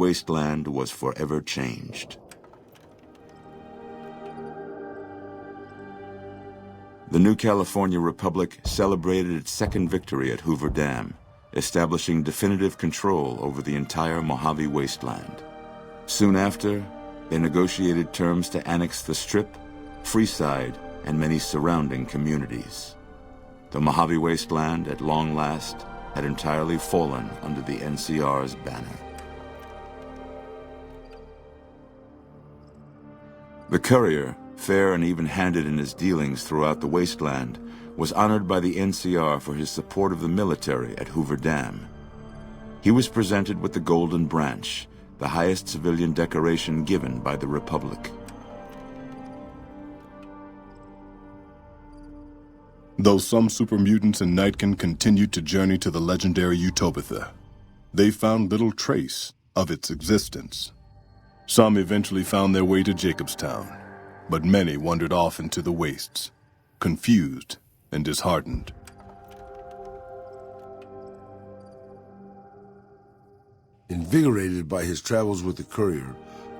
wasteland was forever changed. The new California Republic celebrated its second victory at Hoover Dam, establishing definitive control over the entire Mojave Wasteland. Soon after, they negotiated terms to annex the Strip, Freeside, and many surrounding communities. The Mojave Wasteland, at long last, had entirely fallen under the NCR's banner. The Courier, fair and even-handed in his dealings throughout the wasteland, was honored by the NCR for his support of the military at Hoover Dam. He was presented with the Golden Branch, the highest civilian decoration given by the Republic. Though some super mutants in Nightkin continued to journey to the legendary Utopia, they found little trace of its existence. Some eventually found their way to Jacobstown, but many wandered off into the wastes, confused and disheartened. Invigorated by his travels with the Courier,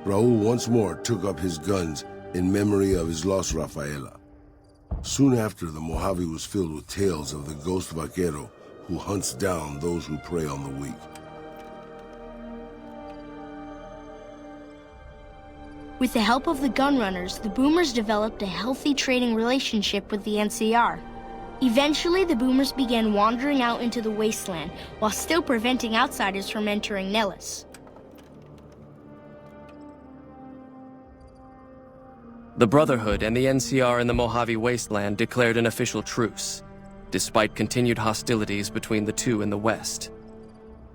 Raul once more took up his guns in memory of his lost Rafaela. Soon after, the Mojave was filled with tales of the ghost vaquero who hunts down those who prey on the weak. With the help of the Gunrunners, the Boomers developed a healthy trading relationship with the NCR. Eventually, the Boomers began wandering out into the wasteland while still preventing outsiders from entering Nellis. The Brotherhood and the NCR in the Mojave Wasteland declared an official truce, despite continued hostilities between the two in the west.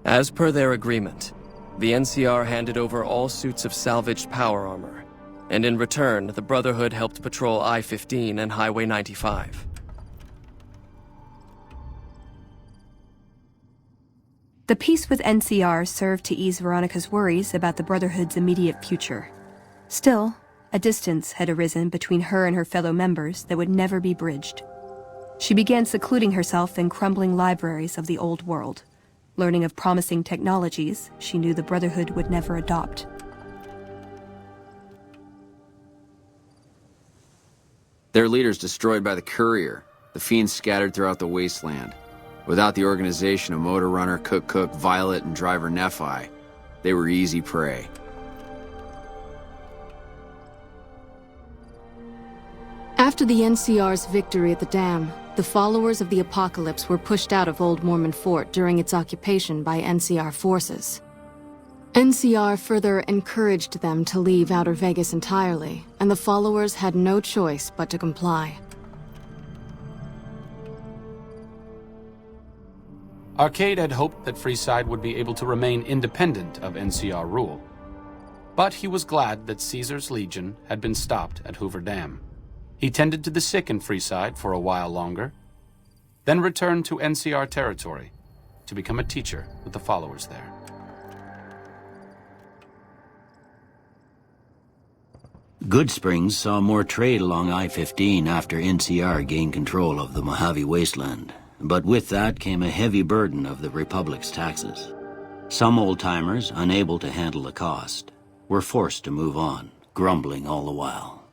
As per their agreement, the NCR handed over all suits of salvaged power armor, and in return, the Brotherhood helped patrol I-15 and Highway 95. The peace with NCR served to ease Veronica's worries about the Brotherhood's immediate future. Still, a distance had arisen between her and her fellow members that would never be bridged. She began secluding herself in crumbling libraries of the old world, learning of promising technologies she knew the Brotherhood would never adopt. Their leaders destroyed by the Courier, the fiends scattered throughout the wasteland. Without the organization of Motor Runner, Cook, Violet, and Driver Nephi, they were easy prey. After the NCR's victory at the dam, the followers of the Apocalypse were pushed out of Old Mormon Fort during its occupation by NCR forces. NCR further encouraged them to leave Outer Vegas entirely, and the followers had no choice but to comply. Arcade had hoped that Freeside would be able to remain independent of NCR rule, but he was glad that Caesar's Legion had been stopped at Hoover Dam. He tended to the sick in Freeside for a while longer, then returned to NCR territory to become a teacher with the followers there. Goodsprings saw more trade along I-15 after NCR gained control of the Mojave Wasteland, but with that came a heavy burden of the Republic's taxes. Some old-timers, unable to handle the cost, were forced to move on, grumbling all the while.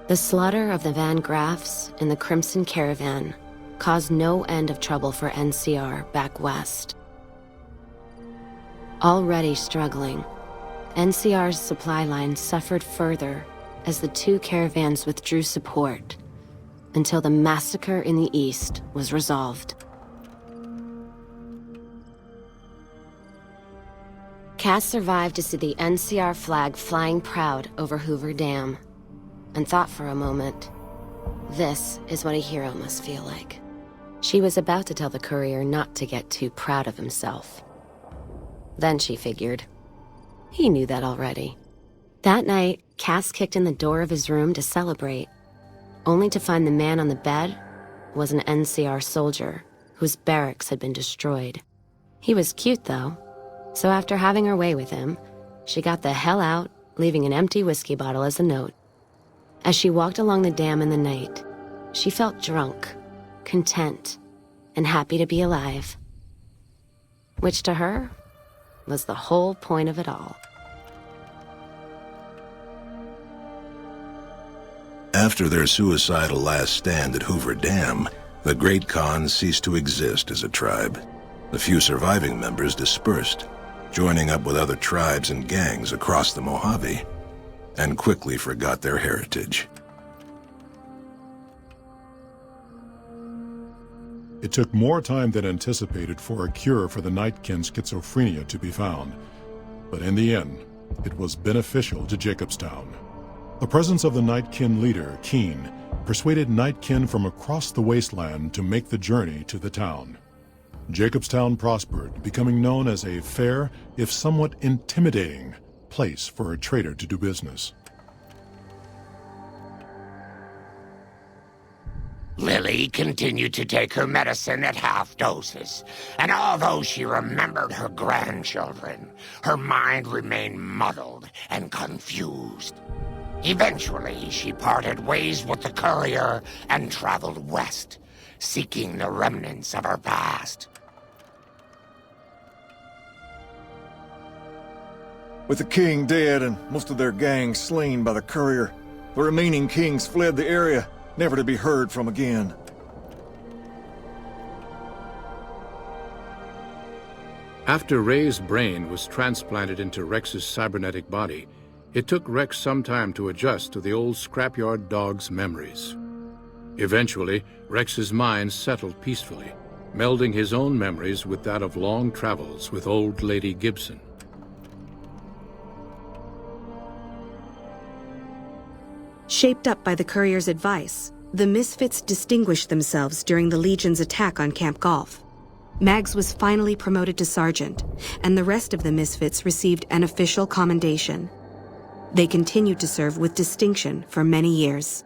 The slaughter of the Van Graffs and the Crimson Caravan caused no end of trouble for NCR back west. Already struggling, NCR's supply line suffered further as the two caravans withdrew support until the massacre in the east was resolved. Cass survived to see the NCR flag flying proud over Hoover Dam, and thought for a moment, this is what a hero must feel like. She was about to tell the Courier not to get too proud of himself. Then she figured, he knew that already. That night, Cass kicked in the door of his room to celebrate, only to find the man on the bed was an NCR soldier whose barracks had been destroyed. He was cute, though, so after having her way with him, she got the hell out, leaving an empty whiskey bottle as a note. As she walked along the dam in the night, she felt drunk, content, and happy to be alive. which to her was the whole point of it all. After their suicidal last stand at Hoover Dam, the Great Khan ceased to exist as a tribe. The few surviving members dispersed, joining up with other tribes and gangs across the Mojave, and quickly forgot their heritage. It took more time than anticipated for a cure for the Nightkin schizophrenia to be found, but in the end, it was beneficial to Jacobstown. The presence of the Nightkin leader, Keen, persuaded Nightkin from across the wasteland to make the journey to the town. Jacobstown prospered, becoming known as a fair, if somewhat intimidating, place for a trader to do business. Lily continued to take her medicine at half doses, and although she remembered her grandchildren, her mind remained muddled and confused. Eventually, she parted ways with the courier and traveled west, seeking the remnants of her past. With the king dead and most of their gang slain by the courier, the remaining kings fled the area, never to be heard from again. After Ray's brain was transplanted into Rex's cybernetic body, it took Rex some time to adjust to the old scrapyard dog's memories. Eventually, Rex's mind settled peacefully, melding his own memories with that of long travels with old Lady Gibson. Shaped up by the courier's advice, the Misfits distinguished themselves during the Legion's attack on Camp Golf. Mags was finally promoted to sergeant, and the rest of the Misfits received an official commendation. They continued to serve with distinction for many years.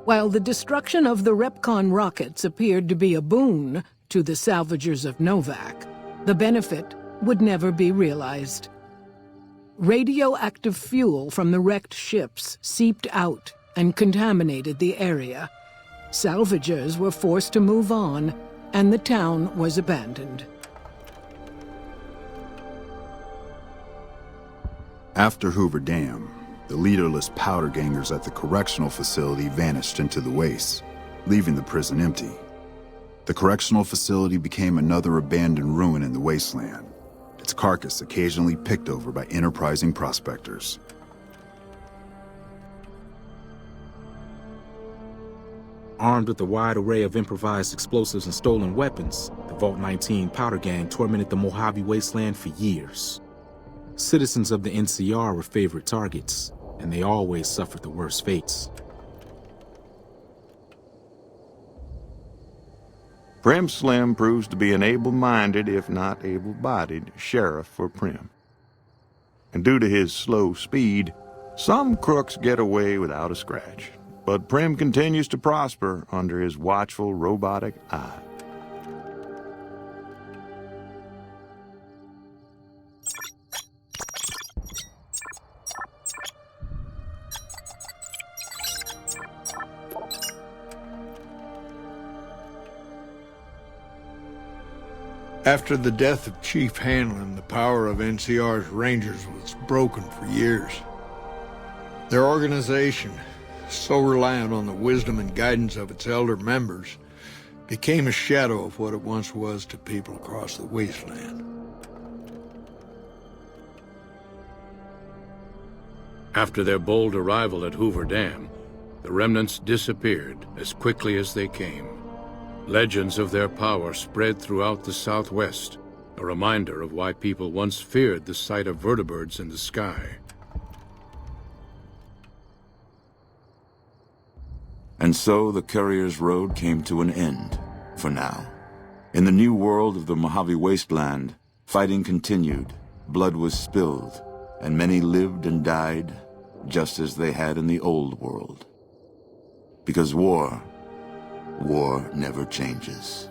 While the destruction of the Repcon rockets appeared to be a boon to the salvagers of Novac, the benefit would never be realized. Radioactive fuel from the wrecked ships seeped out and contaminated the area. Salvagers were forced to move on, and the town was abandoned. After Hoover Dam, the leaderless powder gangers at the correctional facility vanished into the wastes, leaving the prison empty. The correctional facility became another abandoned ruin in the wasteland, its carcass occasionally picked over by enterprising prospectors. Armed with a wide array of improvised explosives and stolen weapons, the Vault 19 powder gang tormented the Mojave Wasteland for years. Citizens of the NCR were favorite targets, and they always suffered the worst fates. Prim Slim proves to be an able-minded, if not able-bodied, sheriff for Prim. And due to his slow speed, some crooks get away without a scratch. But Prim continues to prosper under his watchful, robotic eye. After the death of Chief Hanlon, the power of NCR's Rangers was broken for years. Their organization, so reliant on the wisdom and guidance of its elder members, became a shadow of what it once was to people across the wasteland. After their bold arrival at Hoover Dam, the remnants disappeared as quickly as they came. Legends of their power spread throughout the Southwest, a reminder of why people once feared the sight of vertibirds in the sky. And so the Courier's Road came to an end, for now. In the new world of the Mojave Wasteland, fighting continued, blood was spilled, and many lived and died just as they had in the old world. Because war never changes.